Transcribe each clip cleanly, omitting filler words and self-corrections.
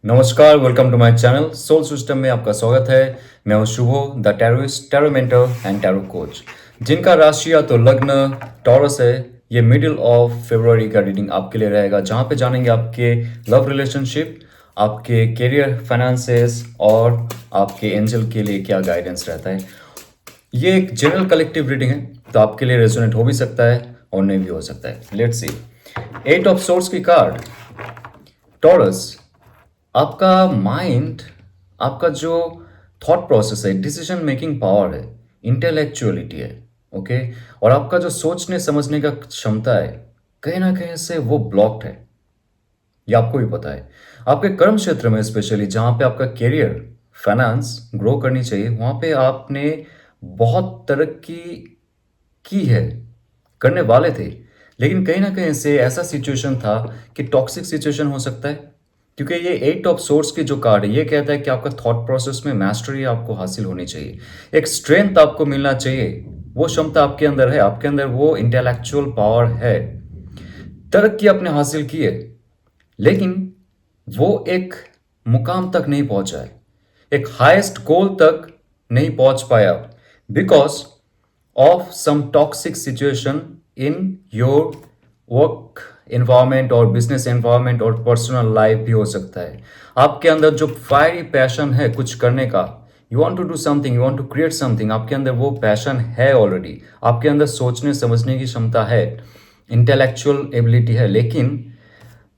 नमस्कार, welcome to my channel soul system में आपका स्वागत है। मैं हूं Shubho, the tarotist, tarot mentor and tarot coach. जिनका राशि या तो लग्न टॉरस है, ये मिडिल ऑफ फरवरी का रीडिंग आपके लिए रहेगा, जहां पे जानेंगे आपके लव रिलेशनशिप, आपके करियर, फाइनेंसेस और आपके एंजल के लिए क्या गाइडेंस रहता है। ये एक जनरल कलेक्टिव रीडिंग है, तो आपके लिए रेजोनेट हो भी सकता है और नहीं भी हो सकता है। Let's see. Eight of swords की कार्ड, टॉरस। आपका माइंड, आपका जो थॉट प्रोसेस है, डिसीजन मेकिंग पावर है, इंटेलेक्चुअलिटी है, ओके। और आपका जो सोचने समझने का क्षमता है, कहीं ना कहीं से वो ब्लॉक्ड है। ये आपको भी पता है। आपके कर्म क्षेत्र में स्पेशली, जहाँ पे आपका करियर, फाइनेंस ग्रो करनी चाहिए, वहाँ पे आपने बहुत तरक्की की है, करने वाले थे। लेकिन कहीं ना कहीं से ऐसा सिचुएशन था कि टॉक्सिक सिचुएशन हो सकता है, क्योंकि ये एट ऑफ सोर्स की जो कार्ड है, ये कहता है कि आपका थॉट प्रोसेस में मास्टरी आपको हासिल होनी चाहिए, एक स्ट्रेंथ आपको मिलना चाहिए। वो क्षमता आपके अंदर है, आपके अंदर वो इंटेलेक्चुअल पावर है। तरक्की आपने हासिल की है, लेकिन वो एक मुकाम तक नहीं पहुंचा है, एक हाईएस्ट गोल तक नहीं पहुंच पाया, because of some toxic situation in your work environment और बिजनेस एनवायरनमेंट और पर्सनल लाइफ भी हो सकता है। आपके अंदर जो फायरी पैशन है कुछ करने का, you want to do something, you want to create something, आपके अंदर वो पैशन है ऑलरेडी, आपके अंदर सोचने समझने की क्षमता है, इंटेलेक्चुअल एबिलिटी है। लेकिन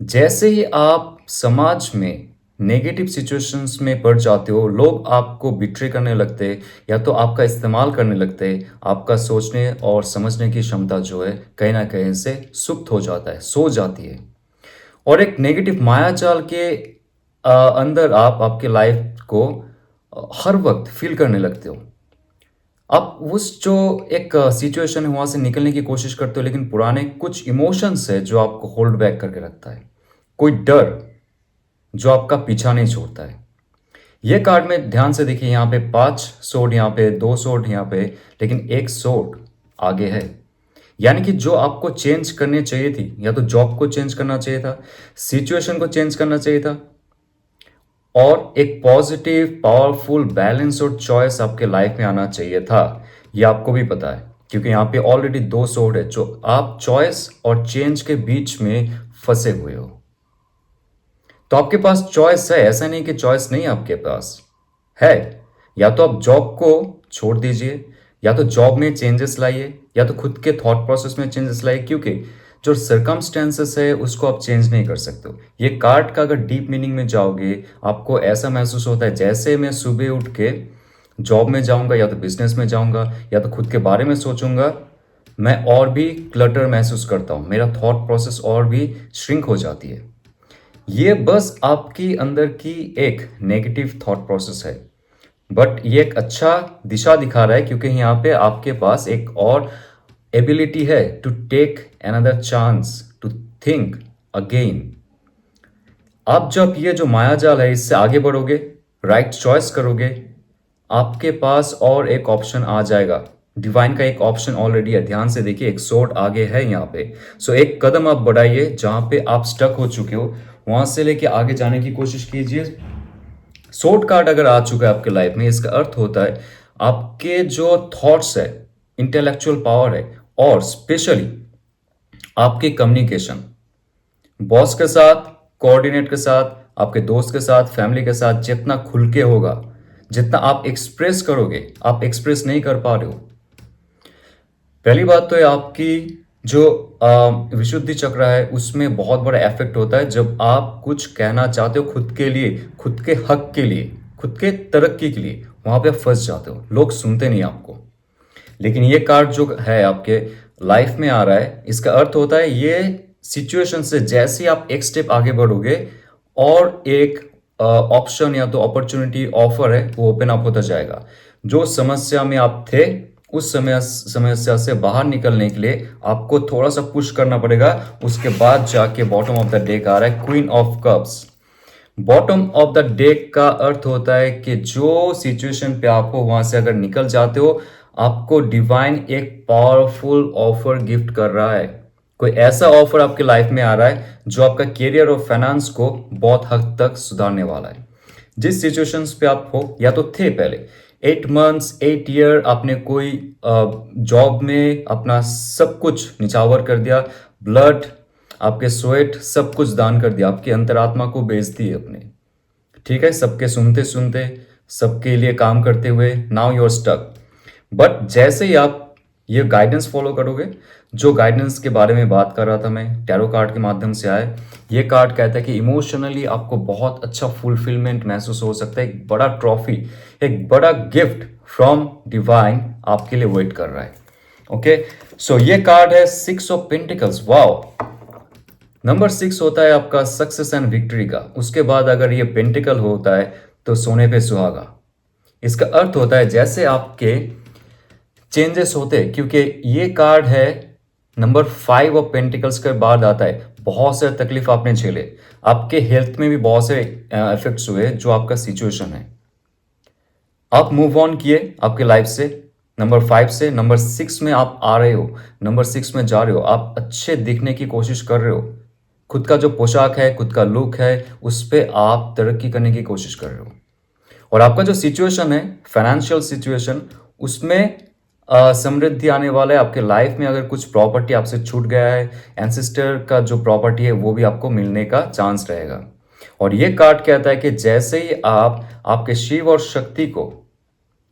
जैसे ही आप समाज में नेगेटिव सिचुएशंस में पड़ जाते हो, लोग आपको बिट्रे करने लगते हैं, या तो आपका इस्तेमाल करने लगते हैं, आपका सोचने और समझने की क्षमता जो है कहीं ना कहीं से सुप्त हो जाता है, सो जाती है। और एक नेगेटिव मायाजाल के अंदर आप आपके लाइफ को हर वक्त फील करने लगते हो। आप उस जो एक सिचुएशन है वहां से निकलने की कोशिश करते हो, लेकिन पुराने कुछ इमोशंस है जो आपको होल्ड बैक करके रखता है, कोई डर जो आपका पीछा नहीं छोड़ता है। ये कार्ड में ध्यान से देखिए, यहाँ पे 5 सोड, यहाँ पे 2 सोड, यहाँ पे लेकिन एक सोड आगे है। यानी कि जो आपको चेंज करने चाहिए थी, या तो जॉब को चेंज करना चाहिए था, सिचुएशन को चेंज करना चाहिए था, और एक पॉजिटिव पावरफुल बैलेंस और चॉइस आपके लाइफ में आना चाहिए था। ये आपको भी पता है, क्योंकि यहाँ पे ऑलरेडी 2 सोड है, जो आप चॉइस और चेंज के बीच में फंसे हुए हो। तो आपके पास चॉइस है, ऐसा नहीं कि चॉइस नहीं आपके पास है। या तो आप जॉब को छोड़ दीजिए, या तो जॉब में चेंजेस लाइए, या तो खुद के थॉट प्रोसेस में चेंजेस लाइए, क्योंकि जो सर्कमस्टेंसेस है उसको आप चेंज नहीं कर सकते हो। ये कार्ड का अगर डीप मीनिंग में जाओगे, आपको ऐसा महसूस होता है जैसे मैं सुबह उठ के जॉब में जाऊंगा, या तो बिजनेस में जाऊंगा, या तो खुद के बारे में सोचूंगा, मैं और भी क्लटर महसूस करता हूँ, मेरा थॉट प्रोसेस और भी श्रिंक हो जाती है। ये बस आपकी अंदर की एक नेगेटिव थॉट प्रोसेस है, बट ये एक अच्छा दिशा दिखा रहा है, क्योंकि यहाँ पे आपके पास एक और एबिलिटी है to take another chance, to think again. आप जब ये जो मायाजाल है इससे आगे बढ़ोगे, राइट चॉइस करोगे, आपके पास और एक ऑप्शन आ जाएगा। डिवाइन का एक ऑप्शन ऑलरेडी है, ध्यान से देखिए, एक सोर्ड आगे है यहाँ पे। सो एक कदम आप बढ़ाइए, जहां पे आप स्टक हो चुके हो वहां से लेके आगे जाने की कोशिश कीजिए। सोर्ड कार्ड अगर आ चुका है आपके लाइफ में, इसका अर्थ होता है आपके जो थॉट्स है, इंटेलेक्चुअल पावर है, और स्पेशली आपकी कम्युनिकेशन, बॉस के साथ, कोऑर्डिनेट के साथ, आपके दोस्त के साथ, फैमिली के साथ, जितना खुल के होगा, जितना आप एक्सप्रेस करोगे, आप एक्सप्रेस नहीं कर पा रहे हो। पहली बात तो है आपकी जो विशुद्धि चक्र है उसमें बहुत बड़ा इफेक्ट होता है, जब आप कुछ कहना चाहते हो खुद के लिए, खुद के हक के लिए, खुद के तरक्की के लिए, वहां पे फंस जाते हो, लोग सुनते नहीं आपको। लेकिन ये कार्ड जो है आपके लाइफ में आ रहा है, इसका अर्थ होता है ये सिचुएशन से जैसे ही आप एक स्टेप आगे बढ़ोगे, और एक ऑप्शन या तो अपॉर्चुनिटी ऑफर है वो ओपन अप होता जाएगा। जो समस्या में आप थे, उस समस्या से बाहर निकलने के लिए आपको थोड़ा सा पुश करना पड़ेगा। उसके बाद जाके बॉटम ऑफ द डेक आ रहा है, queen of cups. Bottom of the deck का अर्थ होता है कि जो सिचुएशन पे आप हो वहां से अगर निकल जाते हो, आपको डिवाइन एक पावरफुल ऑफर गिफ्ट कर रहा है। कोई ऐसा ऑफर आपके लाइफ में आ रहा है जो आपका करियर और फाइनेंस को बहुत हद तक सुधारने वाला है। जिस सिचुएशंस पे आप हो या तो थे पहले 8 मंथ्स 8 ईयर आपने कोई जॉब में अपना सब कुछ निछावर कर दिया, ब्लड, आपके स्वेट सब कुछ दान कर दिया, आपकी अंतरात्मा को बेच दी अपने, ठीक है, सबके सुनते सुनते, सबके लिए काम करते हुए, now you are stuck. But जैसे ही आप ये गाइडेंस फॉलो करोगे, जो गाइडेंस के बारे में बात कर रहा था मैं, टैरो कार्ड के माध्यम से आए, ये कार्ड कहता है कि इमोशनली आपको बहुत अच्छा फुलफिलमेंट महसूस हो सकता है, एक बड़ा ट्रॉफी, एक बड़ा गिफ्ट फ्रॉम डिवाइन आपके लिए वेट कर रहा है। ओके, सो ये कार्ड है 6 ऑफ पेंटिकल्स। वाओ, नंबर 6 होता है आपका सक्सेस एंड विक्ट्री का। उसके बाद अगर ये पेंटिकल होता है तो सोने पे सुहागा। इसका अर्थ होता है जैसे आपके चेंजेस होते हैं, क्योंकि ये कार्ड है नंबर 5 ऑफ पेंटिकल्स के बाद आता है। बहुत सारे तकलीफ आपने झेले, आपके हेल्थ में भी बहुत से इफेक्ट्स हुए जो आपका सिचुएशन है, आप मूव ऑन किए आपके लाइफ से, नंबर 5 से नंबर 6 में आप आ रहे हो, नंबर 6 में जा रहे हो, आप अच्छे दिखने की कोशिश कर रहे हो, खुद का जो पोशाक है, खुद का लुक है, उस पर आप तरक्की करने की कोशिश कर रहे हो। और आपका जो सिचुएशन है, फाइनेंशियल सिचुएशन, उसमें समृद्धि आने वाला है आपके लाइफ में। अगर कुछ प्रॉपर्टी आपसे छूट गया है, एंसेस्टर का जो प्रॉपर्टी है वो भी आपको मिलने का चांस रहेगा। और ये कार्ड कहता है कि जैसे ही आप आपके शिव और शक्ति को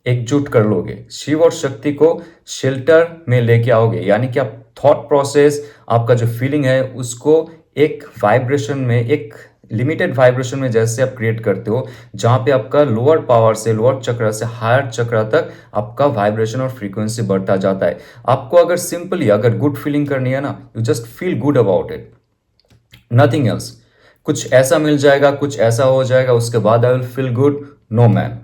एकजुट कर लोगे, शिव और शक्ति को शेल्टर में लेके आओगे, यानी कि आप थॉट प्रोसेस, आपका जो फीलिंग है उसको एक वाइब्रेशन में, एक लिमिटेड वाइब्रेशन में जैसे आप क्रिएट करते हो, जहां पे आपका लोअर पावर से, लोअर चक्र से हायर चक्र तक आपका वाइब्रेशन और फ्रीक्वेंसी बढ़ता जाता है। आपको अगर सिंपली अगर गुड फीलिंग करनी है ना, you just feel good about it, nothing else. कुछ ऐसा मिल जाएगा, कुछ ऐसा हो जाएगा, उसके बाद I will feel good, no man.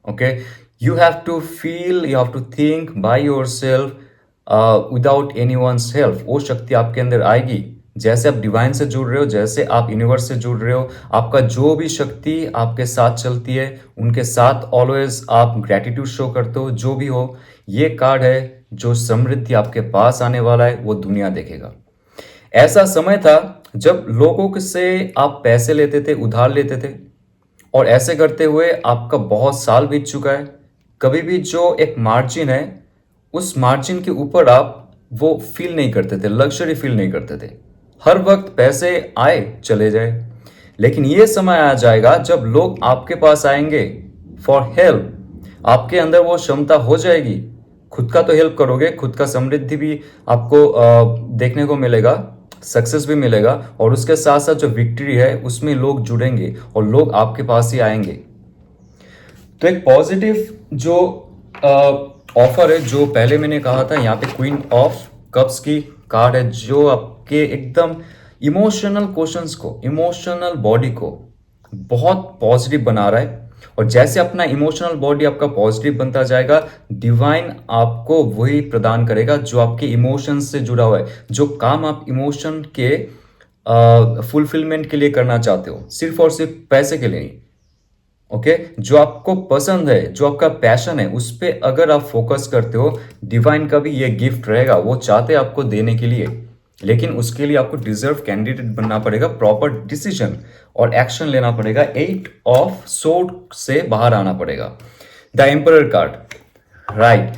Okay, you have to feel, you have to think by yourself without any one's help. वो शक्ति आपके अंदर आएगी जैसे आप डिवाइन से जुड़ रहे हो, जैसे आप यूनिवर्स से जुड़ रहे हो। आपका जो भी शक्ति आपके साथ चलती है, उनके साथ ऑलवेज आप ग्रेटिट्यूड शो करते हो, जो भी हो। ये कार्ड है जो समृद्धि आपके पास आने वाला है, वो दुनिया देखेगा। ऐसा समय था जब लोगों से आप पैसे लेते थे, उधार लेते थे, और ऐसे करते हुए आपका बहुत साल बीत चुका है। कभी भी जो एक मार्जिन है, उस मार्जिन के ऊपर आप वो फील नहीं करते थे, लग्जरी फील नहीं करते थे। हर वक्त पैसे आए चले जाए। लेकिन ये समय आ जाएगा जब लोग आपके पास आएंगे फॉर हेल्प, आपके अंदर वो क्षमता हो जाएगी, खुद का तो हेल्प करोगे, खुद का समृद्धि भी आपको देखने को मिलेगा, सक्सेस भी मिलेगा, और उसके साथ साथ जो विक्ट्री है उसमें लोग जुड़ेंगे और लोग आपके पास ही आएंगे। तो एक पॉजिटिव जो ऑफर है, जो पहले मैंने कहा था, यहाँ पे क्वीन ऑफ कप्स की कार्ड है, जो आपके एकदम इमोशनल क्वेश्चंस को, इमोशनल बॉडी को बहुत पॉजिटिव बना रहा है। और जैसे अपना इमोशनल बॉडी आपका पॉजिटिव बनता जाएगा, डिवाइन आपको वही प्रदान करेगा जो आपके इमोशंस से जुड़ा हुआ है, जो काम आप इमोशन के फुलफिलमेंट के लिए करना चाहते हो, सिर्फ और सिर्फ पैसे के लिए नहीं। ओके, जो आपको पसंद है, जो आपका पैशन है, उस पर अगर आप फोकस करते हो, डिवाइन का भी ये गिफ्ट रहेगा। वो चाहते हैं आपको देने के लिए, लेकिन उसके लिए आपको डिजर्व कैंडिडेट बनना पड़ेगा, प्रॉपर डिसीजन और एक्शन लेना पड़ेगा, 8 ऑफ सोर्ड से बाहर आना पड़ेगा। द एम्परर कार्ड, राइट,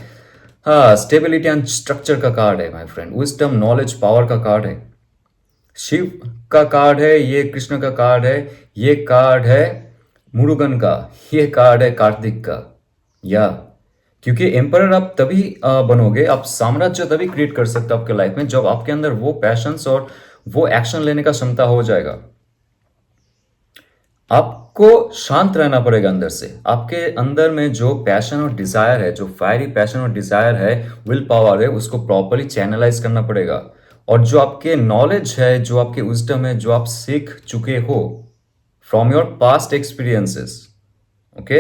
हाँ, स्टेबिलिटी एंड स्ट्रक्चर का कार्ड है my friend, wisdom, knowledge, power का कार्ड है, शिव का कार्ड है, ये कृष्ण का कार्ड है, ये कार्ड है मुरुगन का, ये कार्ड है कार्तिक का। या क्योंकि एम्परर आप तभी बनोगे, आप साम्राज्य तभी क्रिएट कर सकते हो आपके लाइफ में, जब आपके अंदर वो पैशंस और वो एक्शन लेने का क्षमता हो जाएगा। आपको शांत रहना पड़ेगा अंदर से। आपके अंदर में जो पैशन और डिजायर है, जो फायरी पैशन और डिजायर है, विल पावर है, उसको प्रॉपरली चैनलाइज करना पड़ेगा। और जो आपके नॉलेज है, जो आपके विजडम है, जो आप सीख चुके हो from your past experiences, okay,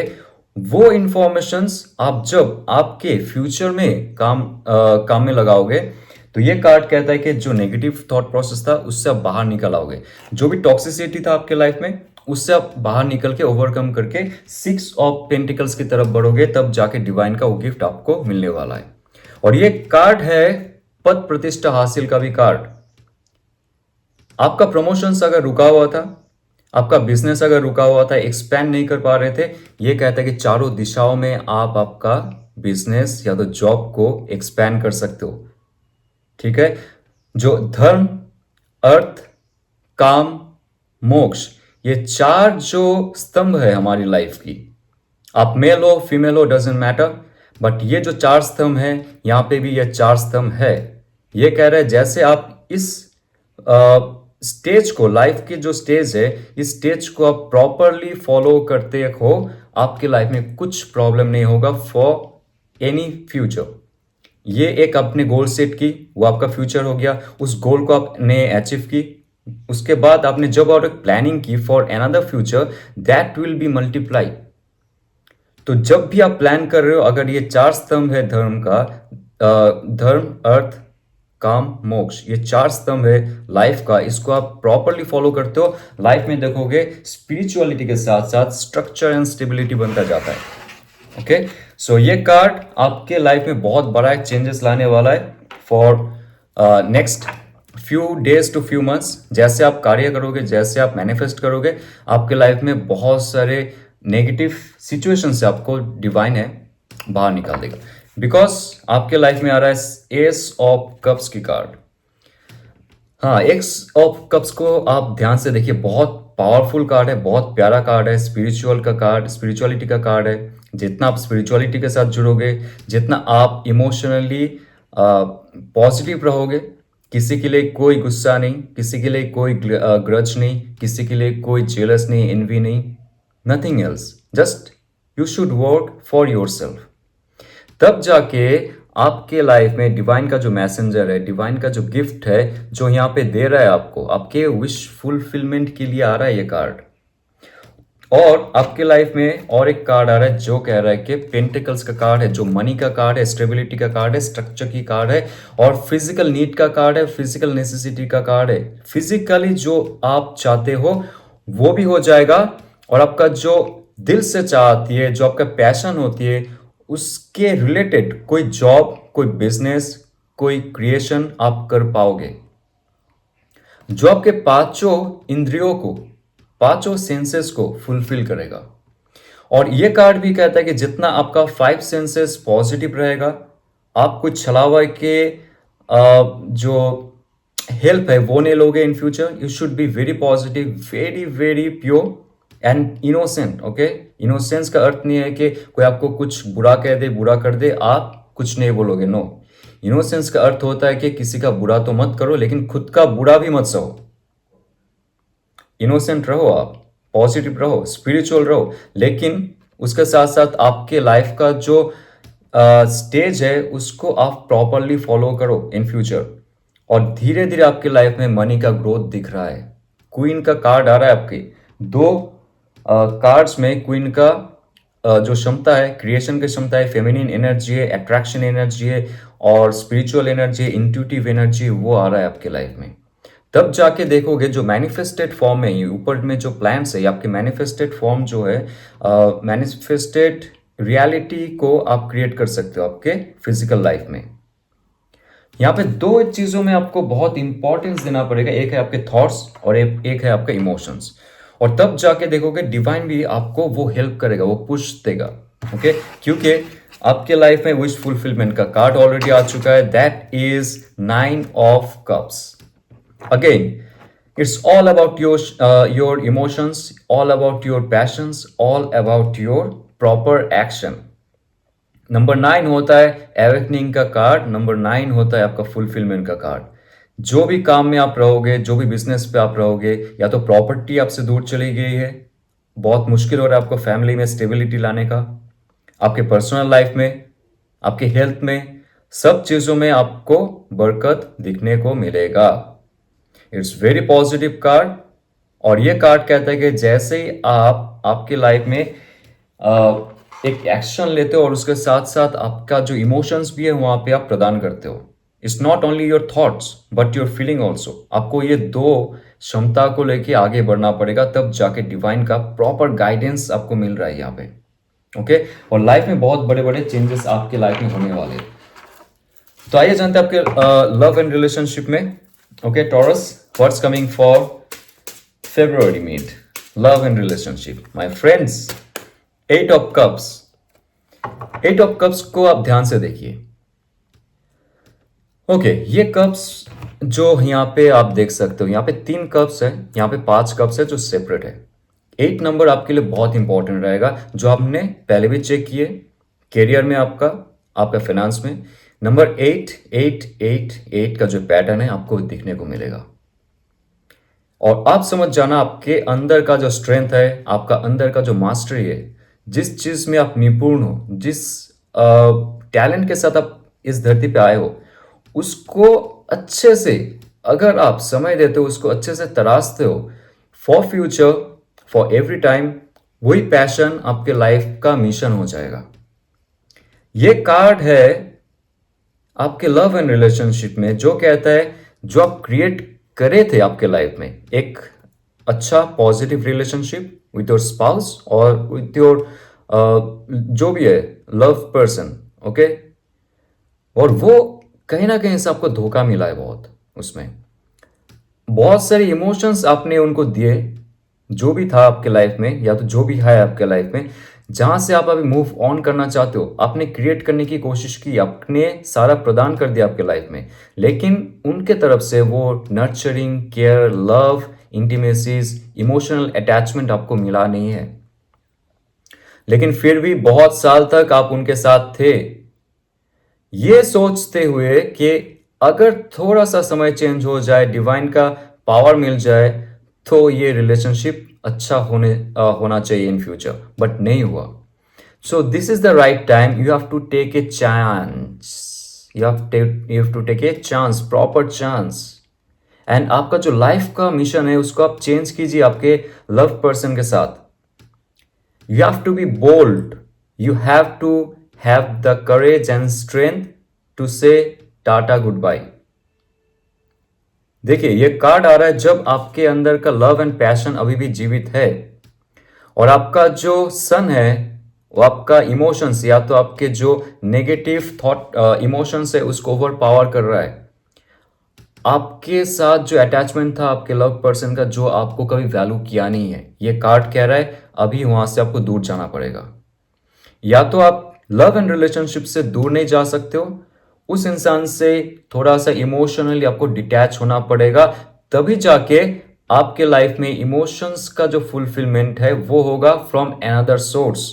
वो इंफॉर्मेशंस आप जब आपके फ्यूचर में काम में लगाओगे, तो ये कार्ड कहता है कि जो नेगेटिव थॉट प्रोसेस था उससे आप बाहर निकल आओगे, जो भी टॉक्सिसिटी था आपके लाइफ में उससे आप बाहर निकल के ओवरकम करके 6 ऑफ पेंटिकल्स की तरफ बढ़ोगे, तब जाके डिवाइन का वो गिफ्ट आपको मिलने वाला है। और ये कार्ड है पद प्रतिष्ठा हासिल का भी कार्ड। आपका प्रमोशंस अगर रुका हुआ था, आपका बिजनेस अगर रुका हुआ था, एक्सपैंड नहीं कर पा रहे थे, ये कहता है कि चारों दिशाओं में आप आपका बिजनेस या तो जॉब को एक्सपैंड कर सकते हो। ठीक है, जो धर्म, अर्थ, काम, मोक्ष, ये चार जो स्तंभ है हमारी लाइफ की, आप मेल हो फीमेल हो डजेंट मैटर, बट ये जो चार स्तंभ है, यहाँ पे भी ये चार स्तंभ है। ये कह रहे हैं जैसे आप इस स्टेज को, लाइफ की जो स्टेज है, इस स्टेज को आप प्रॉपरली फॉलो करते हो, आपके लाइफ में कुछ प्रॉब्लम नहीं होगा फॉर एनी फ्यूचर। ये एक अपने गोल सेट की, वो आपका फ्यूचर हो गया, उस गोल को आपने अचीव की, उसके बाद आपने जब और प्लानिंग की for another future, that will be multiply. तो जब भी आप प्लान कर रहे हो, अगर ये चार स्तंभ है धर्म का, धर्म, अर्थ, काम, मोक्ष, ये चार स्तंभ है लाइफ का, इसको आप प्रॉपरली फॉलो करते हो, लाइफ में देखोगे स्पिरिचुअलिटी के साथ साथ स्ट्रक्चर एंड स्टेबिलिटी बनता जाता है। ओके, सो ये कार्ड आपके लाइफ में बहुत बड़ा एक चेंजेस लाने वाला है for next few days to few months. जैसे आप कार्य करोगे, जैसे आप मैनिफेस्ट करोगे, आपके लाइफ में बहुत सारे नेगेटिव सिचुएशन से आपको डिवाइन है बाहर निकाल देगा, बिकॉज आपके लाइफ में आ रहा है एस ऑफ कप्स की कार्ड। हाँ, एक्स ऑफ कप्स को आप ध्यान से देखिए, बहुत पावरफुल कार्ड है, बहुत प्यारा कार्ड है, स्पिरिचुअल का कार्ड, स्पिरिचुअलिटी का कार्ड है। जितना आप स्पिरिचुअलिटी के साथ जुड़ोगे, जितना आप इमोशनली पॉजिटिव रहोगे, किसी के लिए कोई गुस्सा नहीं, किसी के लिए कोई ग्रज नहीं, किसी के लिए कोई जेलस नहीं, एनवी नहीं, nothing else, just you should work for your self. तब जाके आपके लाइफ में डिवाइन का जो मैसेंजर है, डिवाइन का जो गिफ्ट है, जो यहाँ पे दे रहा है आपको, आपके विश फुलफिलमेंट के लिए आ रहा है ये कार्ड। और आपके लाइफ में और एक कार्ड आ रहा है जो कह रहा है कि पेंटिकल्स का कार्ड है, जो मनी का कार्ड है, स्टेबिलिटी का कार्ड है, स्ट्रक्चर की कार्ड है, और फिजिकल नीड का कार्ड है, फिजिकल नेसेसिटी का कार्ड है। फिजिकली जो आप चाहते हो वो भी हो जाएगा, और आपका जो दिल से चाहती है, जो आपका पैशन होती है, उसके रिलेटेड कोई जॉब, कोई बिजनेस, कोई क्रिएशन आप कर पाओगे, जो आपके पांचों इंद्रियों को, पांचों सेंसेस को फुलफिल करेगा। और ये कार्ड भी कहता है कि जितना आपका फाइव सेंसेस पॉजिटिव रहेगा, आप कुछ छलावा के जो हेल्प है वो नहीं लोगे in future. You should be very positive, very very pure and innocent. Okay, innocence का अर्थ नहीं है कि कोई आपको कुछ बुरा कह दे, बुरा कर दे, आप कुछ नहीं बोलोगे। नो, इनोसेंस का अर्थ होता है कि किसी का बुरा तो मत करो, लेकिन खुद का बुरा भी मत सहो। इनोसेंट रहो, आप पॉजिटिव रहो, स्पिरिचुअल रहो, लेकिन उसके साथ साथ आपके लाइफ का जो स्टेज है उसको आप प्रॉपरली फॉलो करो इन फ्यूचर। और धीरे धीरे आपके लाइफ में मनी का ग्रोथ दिख रहा है। क्वीन का कार्ड आ रहा है आपके दो कार्ड्स में। क्वीन का जो क्षमता है, क्रिएशन की क्षमता है, फेमिनिन एनर्जी है, अट्रैक्शन एनर्जी है, और स्पिरिचुअल एनर्जी है, इंट्यूटिव एनर्जी, वो आ रहा है आपके लाइफ में। तब जाके देखोगे जो मैनिफेस्टेड फॉर्म है, ये ऊपर में जो प्लान्स है, आपके मैनिफेस्टेड फॉर्म जो है, मैनिफेस्टेड रियलिटी को आप क्रिएट कर सकते हो आपके फिजिकल लाइफ में। यहाँ पे दो चीजों में आपको बहुत इंपॉर्टेंस देना पड़ेगा, एक है आपके थॉट्स और एक है आपका इमोशंस। और तब जाके देखोगे डिवाइन भी आपको वो हेल्प करेगा, वो पुश देगा। ओके, क्योंकि आपके लाइफ में विश फुलफिलमेंट का कार्ड ऑलरेडी आ चुका है, that is 9 of cups. Again, it's all about your emotions, all about your passions, all about your proper action. Number 9 होता है एवेकनिंग का कार्ड, नंबर 9 होता है आपका फुलफिलमेंट का कार्ड। जो भी काम में आप रहोगे, जो भी बिजनेस पे आप रहोगे, या तो प्रॉपर्टी आपसे दूर चली गई है, बहुत मुश्किल हो रहा है आपको फैमिली में स्टेबिलिटी लाने का, आपके पर्सनल लाइफ में, आपके हेल्थ में, सब चीजों में आपको बरकत दिखने को मिलेगा। It's very positive card. और ये कार्ड कहता है कि जैसे ही आप आपके लाइफ में एक एक्शन लेते हो और उसके साथ साथ आपका जो इमोशंस भी है वहां पे आप प्रदान करते हो। It's not only your thoughts but your feeling also. आपको ये दो क्षमता को लेके आगे बढ़ना पड़ेगा, तब जाके डिवाइन का प्रॉपर गाइडेंस आपको मिल रहा है यहाँ पे। ओके, और लाइफ में बहुत बड़े बड़े चेंजेस आपके लाइफ में होने वाले हैं। तो आइए जानते हैं आपके लव एंड रिलेशनशिप में Okay, Taurus, what's coming for February mid? Love and relationship. My friends, Eight of Cups. Eight of cups को आप ध्यान से देखिए. ओके, ये कप्स जो यहाँ पे आप देख सकते हो, यहाँ पे 3 कप्स है, यहाँ पे 5 कप्स है जो सेपरेट है. 8 नंबर आपके लिए बहुत इंपॉर्टेंट रहेगा, जो आपने पहले भी चेक किए कैरियर में, आपका आपका फाइनेंस में. नंबर 8 8 8 8 का जो पैटर्न है आपको दिखने को मिलेगा. और आप समझ जाना, आपके अंदर का जो स्ट्रेंथ है, आपका अंदर का जो मास्टरी है, जिस चीज में आप निपुण हो, जिस टैलेंट के साथ आप इस धरती पे आए हो, उसको अच्छे से अगर आप समय देते हो, उसको अच्छे से तराशते हो, for future, for every time, वही पैशन आपके लाइफ का मिशन हो जाएगा. ये कार्ड है आपके लव एंड रिलेशनशिप में, जो कहता है जो आप क्रिएट करे थे आपके लाइफ में, एक अच्छा positive relationship with your spouse और विथ योर जो भी है लव पर्सन. ओके, और वो कहीं ना कहीं से आपको धोखा मिला है बहुत. उसमें बहुत सारे इमोशंस आपने उनको दिए, जो भी था आपके लाइफ में, या तो जो भी है आपके लाइफ में, जहां से आप अभी मूव ऑन करना चाहते हो. आपने क्रिएट करने की कोशिश की, आपने सारा प्रदान कर दिया आपके लाइफ में, लेकिन उनके तरफ से वो nurturing, care, love, intimacies, emotional attachment आपको मिला नहीं है. लेकिन फिर भी बहुत साल तक आप उनके साथ थे, ये सोचते हुए कि अगर थोड़ा सा समय चेंज हो जाए, डिवाइन का पावर मिल जाए, तो ये रिलेशनशिप अच्छा होना चाहिए इन फ्यूचर, बट नहीं हुआ. So this is the right time. You have to take a chance. You have to take a chance, proper chance. And आपका जो लाइफ का मिशन है, उसको आप चेंज कीजिए आपके लव पर्सन के साथ. You have to be bold. You have to have the courage and strength to say tata goodbye. देखिए, ये कार्ड आ रहा है जब आपके अंदर का लव एंड पैशन अभी भी जीवित है, और आपका जो सन है, वो आपका इमोशंस, या तो आपके जो नेगेटिव थॉट इमोशंस है, उसको ओवर पावर कर रहा है. आपके साथ जो अटैचमेंट था आपके लव पर्सन का, जो आपको कभी वैल्यू किया नहीं है, ये कार्ड कह रहा है अभी वहां से आपको दूर जाना पड़ेगा. या तो आप लव एंड रिलेशनशिप से दूर नहीं जा सकते हो, उस इंसान से थोड़ा सा इमोशनली आपको डिटैच होना पड़ेगा, तभी जाके आपके लाइफ में इमोशंस का जो फुलफिलमेंट है वो होगा फ्रॉम अनदर सोर्स.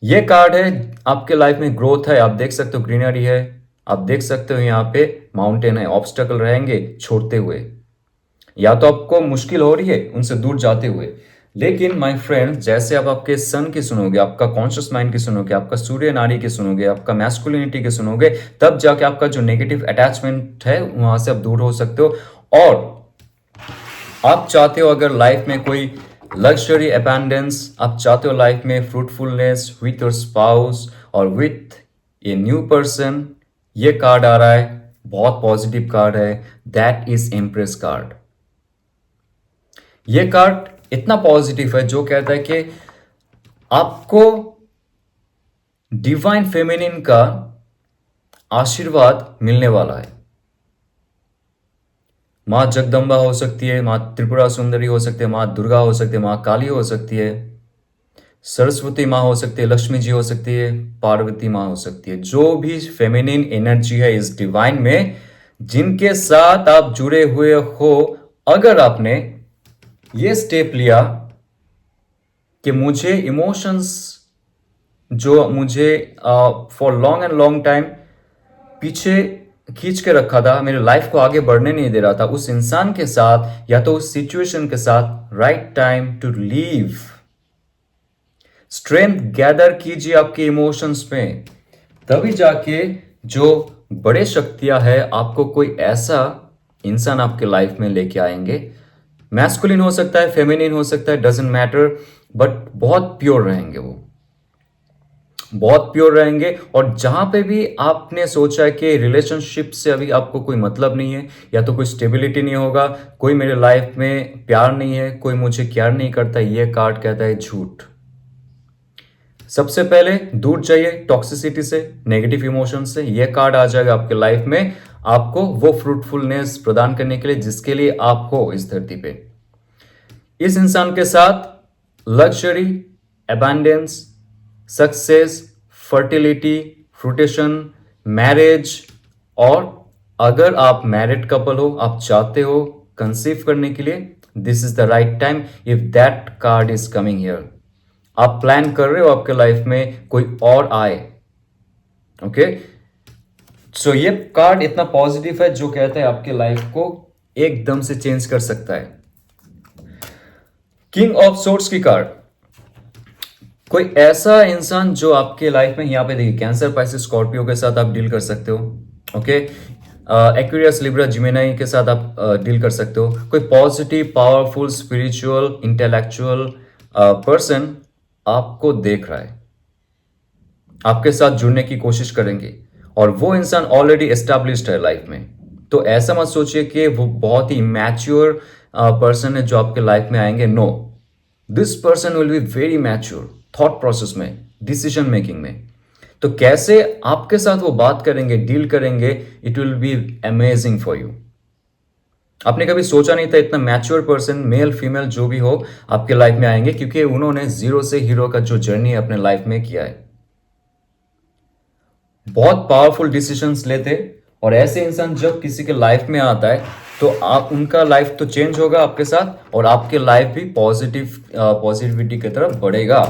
ये कार्ड है आपके लाइफ में ग्रोथ है. आप देख सकते हो ग्रीनरी है, आप देख सकते हो यहाँ पे माउंटेन है, ऑब्स्टेकल रहेंगे छोड़ते हुए, या तो आपको मुश्किल हो रही है उनसे दूर जाते हुए. लेकिन माय फ्रेंड, जैसे आप आपके सन की सुनोगे, आपका कॉन्शियस माइंड की सुनोगे, आपका सूर्य नाड़ी की सुनोगे, आपका मैस्कुलिनिटी की सुनोगे, तब जाके आपका जो नेगेटिव अटैचमेंट है वहां से आप दूर हो सकते हो. और आप चाहते हो अगर लाइफ में कोई लग्जरी अबैंडेंस, आप चाहते हो लाइफ में फ्रूटफुलनेस विथ योर स्पाउस और विथ ए न्यू पर्सन, ये कार्ड आ रहा है, बहुत पॉजिटिव कार्ड है. That is empress card. ये कार्ड इतना पॉजिटिव है जो कहता है कि आपको डिवाइन फेमिनिन का आशीर्वाद मिलने वाला है. माँ जगदम्बा हो सकती है, माँ त्रिपुरा सुंदरी हो सकती है, माँ दुर्गा हो सकती है, माँ काली हो सकती है, सरस्वती माँ हो सकती है, लक्ष्मी जी हो सकती है, पार्वती माँ हो सकती है. जो भी फेमिनिन एनर्जी है इस डिवाइन में, जिनके साथ आप जुड़े हुए हो, अगर आपने ये स्टेप लिया कि मुझे इमोशंस जो मुझे for long and long time पीछे खींच के रखा था, मेरे लाइफ को आगे बढ़ने नहीं दे रहा था, उस इंसान के साथ या तो उस सिचुएशन के साथ, right time to leave. Strength gather कीजिए आपके इमोशंस में, तभी जाके जो बड़े शक्तियां है, आपको कोई ऐसा इंसान आपके लाइफ में लेके आएंगे. मैस्कुलिन हो सकता है, फेमिनिन हो सकता है, डजंट मैटर, बट बहुत प्योर रहेंगे, वो बहुत प्योर रहेंगे. और जहां पे भी आपने सोचा है कि रिलेशनशिप से अभी आपको कोई मतलब नहीं है, या तो कोई स्टेबिलिटी नहीं होगा, कोई मेरे लाइफ में प्यार नहीं है, कोई मुझे केयर नहीं करता, ये कार्ड कहता है झूठ. सबसे पहले दूर जाइए टॉक्सिसिटी से, नेगेटिव इमोशन से. ये कार्ड आ जाएगा आपके लाइफ में, आपको वो फ्रूटफुलनेस प्रदान करने के लिए जिसके लिए आप हो इस धरती पे। इस इंसान के साथ luxury, abundance, success, fertility, fruition, marriage, और अगर आप मैरिड कपल हो, आप चाहते हो कंसीव करने के लिए, this is the right time if that card is coming here. आप प्लान कर रहे हो आपके लाइफ में कोई और आए। ओके, सो ये कार्ड इतना पॉजिटिव है जो कहता है आपके लाइफ को एकदम से चेंज कर सकता है। किंग ऑफ सोर्ड्स की कार्ड, कोई ऐसा इंसान जो आपके लाइफ में, यहां पे देखिए कैंसर, पाइसेस, स्कॉर्पियो के साथ आप डील कर सकते हो। ओके, एक्वेरियस, लिब्रा, जिमिनाई के साथ आप डील कर सकते हो। कोई positive, powerful, spiritual, intellectual person आपको देख रहा है, आपके साथ जुड़ने की कोशिश करेंगे, और वो इंसान ऑलरेडी एस्टैब्लिश्ड है लाइफ में। तो ऐसा मत सोचिए कि वो बहुत ही मैच्योर पर्सन है जो आपके लाइफ में आएंगे। No, this person will be very mature thought process में, डिसीजन मेकिंग में। तो कैसे आपके साथ वो बात करेंगे, डील करेंगे, it will be amazing for you. आपने कभी सोचा नहीं था इतना मैच्योर पर्सन, मेल फीमेल जो भी हो, आपके लाइफ में आएंगे, क्योंकि उन्होंने जीरो से हीरो का जो जर्नी है अपने लाइफ में किया है। बहुत पावरफुल डिसीजंस लेते, और ऐसे इंसान जब किसी के लाइफ में आता है तो आप, उनका लाइफ तो चेंज होगा आपके साथ, और आपके लाइफ भी पॉजिटिविटी की तरफ बढ़ेगा।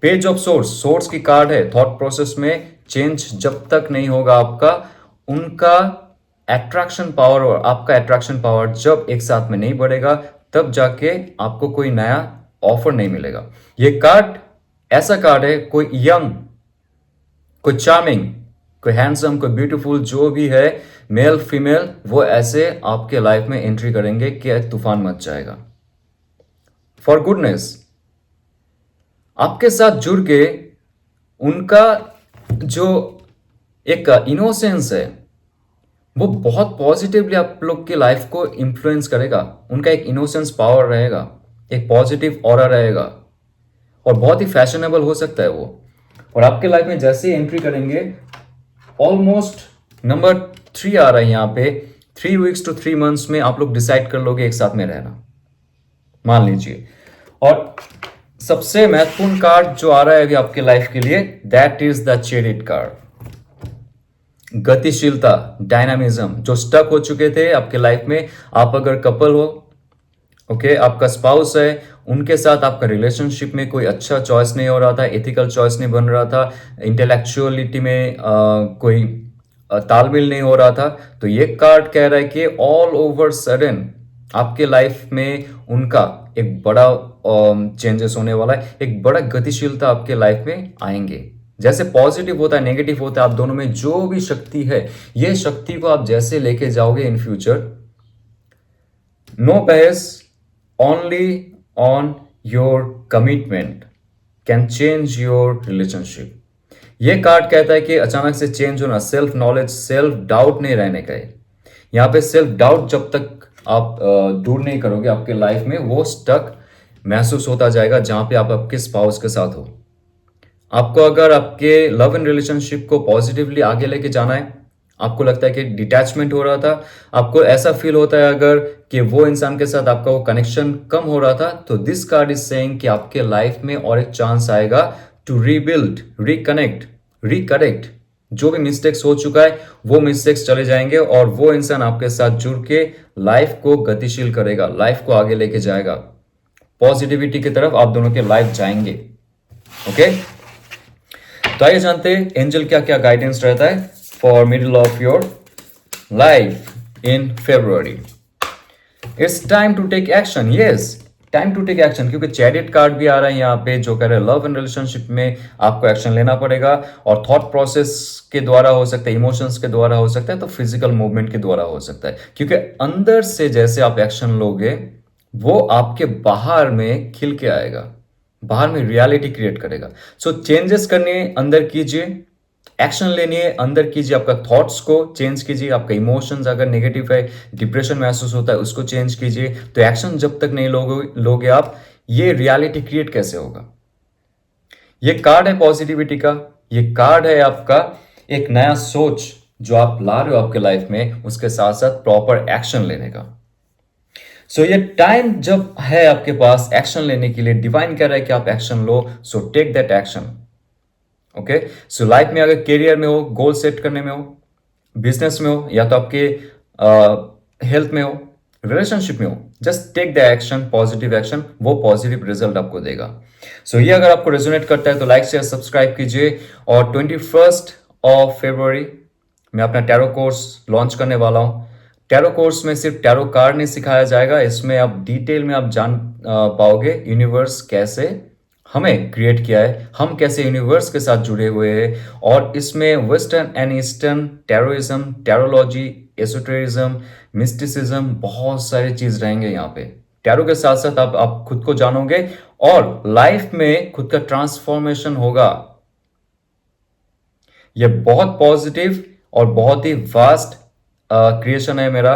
पेज ऑफ सोर्स की कार्ड है। थॉट प्रोसेस में चेंज जब तक नहीं होगा आपका, उनका अट्रैक्शन पावर और आपका अट्रैक्शन पावर जब एक साथ में नहीं बढ़ेगा, तब जाके आपको कोई नया ऑफर नहीं मिलेगा। ये कार्ड ऐसा कार्ड है, कोई यंग, कोई चार्मिंग, कोई हैंडसम, कोई ब्यूटीफुल जो भी है, मेल फीमेल, वो ऐसे आपके लाइफ में एंट्री करेंगे कि तूफान मच जाएगा। फॉर गुडनेस, आपके साथ जुड़ के उनका जो एक इनोसेंस है वो बहुत पॉजिटिवली आप लोग की लाइफ को इंफ्लुएंस करेगा। उनका एक इनोसेंस पावर रहेगा, एक पॉजिटिव ऑरा रहेगा, और बहुत ही फैशनेबल हो सकता है वो। और आपके लाइफ में जैसे ही एंट्री करेंगे, ऑलमोस्ट नंबर 3 आ रहा है यहाँ पे, 3 वीक्स to 3 मंथ्स में आप लोग डिसाइड कर लोगे एक साथ में रहना, मान लीजिए। और सबसे महत्वपूर्ण कार्ड जो आ रहा है अभी आपके लाइफ के लिए, that is the chariot card. गतिशीलता, डायनामिज्म, जो स्टक हो चुके थे आपके लाइफ में, आप अगर कपल हो, ओके, आपका स्पाउस है, उनके साथ आपका रिलेशनशिप में कोई अच्छा चॉइस नहीं हो रहा था, एथिकल चॉइस नहीं बन रहा था, इंटेलेक्चुअलिटी में कोई तालमेल नहीं हो रहा था, तो ये कार्ड कह रहा है कि ऑल ओवर सडन आपके लाइफ में उनका एक बड़ा चेंजेस होने वाला है, एक बड़ा गतिशीलता आपके लाइफ में आएंगे। जैसे पॉजिटिव होता है, नेगेटिव होता है, आप दोनों में जो भी शक्ति है, ये शक्ति को आप जैसे लेके जाओगे इन फ्यूचर, नो बहस, only on your commitment can change your relationship। ये कार्ड कहता है कि अचानक से चेंज होना, सेल्फ नॉलेज, सेल्फ डाउट नहीं रहने का है। यहाँ पे सेल्फ डाउट जब तक आप दूर नहीं करोगे आपके लाइफ में, वो स्टक महसूस होता जाएगा जहां पे आप आपके स्पाउस के साथ हो। आपको अगर आपके लव एंड रिलेशनशिप को पॉजिटिवली आगे लेके जाना है, आपको लगता है कि डिटैचमेंट हो रहा था, आपको ऐसा फील होता है अगर कि वो इंसान के साथ आपका वो कनेक्शन कम हो रहा था, तो दिस कार्ड इज सेइंग कि आपके लाइफ में और एक चांस आएगा टू रीबिल्ड, रिकनेक्ट, रिकरेक्ट। जो भी मिस्टेक्स हो चुका है वो मिस्टेक्स चले जाएंगे, और वो इंसान आपके साथ जुड़ के लाइफ को गतिशील करेगा, लाइफ को आगे लेके जाएगा, पॉजिटिविटी की तरफ आप दोनों के लाइफ जाएंगे। ओके, तो आइए जानते हैं एंजल क्या क्या गाइडेंस रहता है for middle of your life in February। It's time to take action, yes, time to take action, क्योंकि चैरियट कार्ड भी आ रहा है यहाँ पे जो कह रहे हैं लव एंड रिलेशनशिप में आपको एक्शन लेना पड़ेगा, और थॉट प्रोसेस के द्वारा हो सकता है, इमोशंस के द्वारा हो सकता है, तो फिजिकल मूवमेंट के द्वारा हो सकता है, क्योंकि अंदर से जैसे आप एक्शन लोगे वो आपके बाहर में खिल के आएगा, बाहर में रियलिटी क्रिएट करेगा। सो चेंजेस करने अंदर कीजिए, एक्शन लेनी है अंदर कीजिए, आपका थॉट्स को चेंज कीजिए, आपका इमोशंस अगर नेगेटिव है, डिप्रेशन महसूस होता है, उसको चेंज कीजिए। तो एक्शन जब तक नहीं लोगे आप, ये रियलिटी क्रिएट कैसे होगा? ये कार्ड है पॉजिटिविटी का, ये कार्ड है आपका एक नया सोच, जो आप ला रहे हो आपके लाइफ में, उसके साथ साथ प्रॉपर एक्शन लेने का। सो ये टाइम जब है आपके पास एक्शन लेने के लिए, डिवाइन कह रहा है कि आप एक्शन लो, so take that action. Okay, so life में अगर करियर में हो, गोल सेट करने में हो, बिजनेस में हो, या तो आपके हेल्थ में हो, रिलेशनशिप में हो, just take the action, positive action, वो पॉजिटिव रिजल्ट आपको देगा। सो ये अगर आपको रेजोनेट करता है तो लाइक शेयर सब्सक्राइब कीजिए। और 21 मैं अपना टैरो कोर्स लॉन्च करने वाला हूँ। टैरो कोर्स में सिर्फ टैरो कार्ड नहीं सिखाया जाएगा, इसमें आप डिटेल में आप जान पाओगे यूनिवर्स कैसे हमें क्रिएट किया है, हम कैसे यूनिवर्स के साथ जुड़े हुए हैं। और इसमें वेस्टर्न एंड ईस्टर्न टैरोइज्म, टैरोलॉजी, एसोटेरिज्म, मिस्टिसिज्म, बहुत सारी चीज रहेंगे यहाँ पे। टैरो के साथ साथ आप खुद को जानोगे और लाइफ में खुद का ट्रांसफॉर्मेशन होगा। ये बहुत पॉजिटिव और बहुत ही वास्ट क्रिएशन है मेरा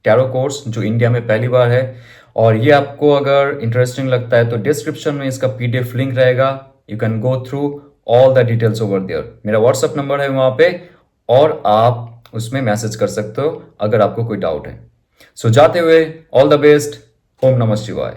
टैरो कोर्स, जो इंडिया में पहली बार है। और ये आपको अगर इंटरेस्टिंग लगता है तो डिस्क्रिप्शन में इसका पीडीएफ लिंक रहेगा, you can go through all the details over there. मेरा व्हाट्सएप नंबर है वहाँ पे, और आप उसमें मैसेज कर सकते हो अगर आपको कोई डाउट है। सो जाते हुए ऑल द बेस्ट, ओम नमः शिवाय।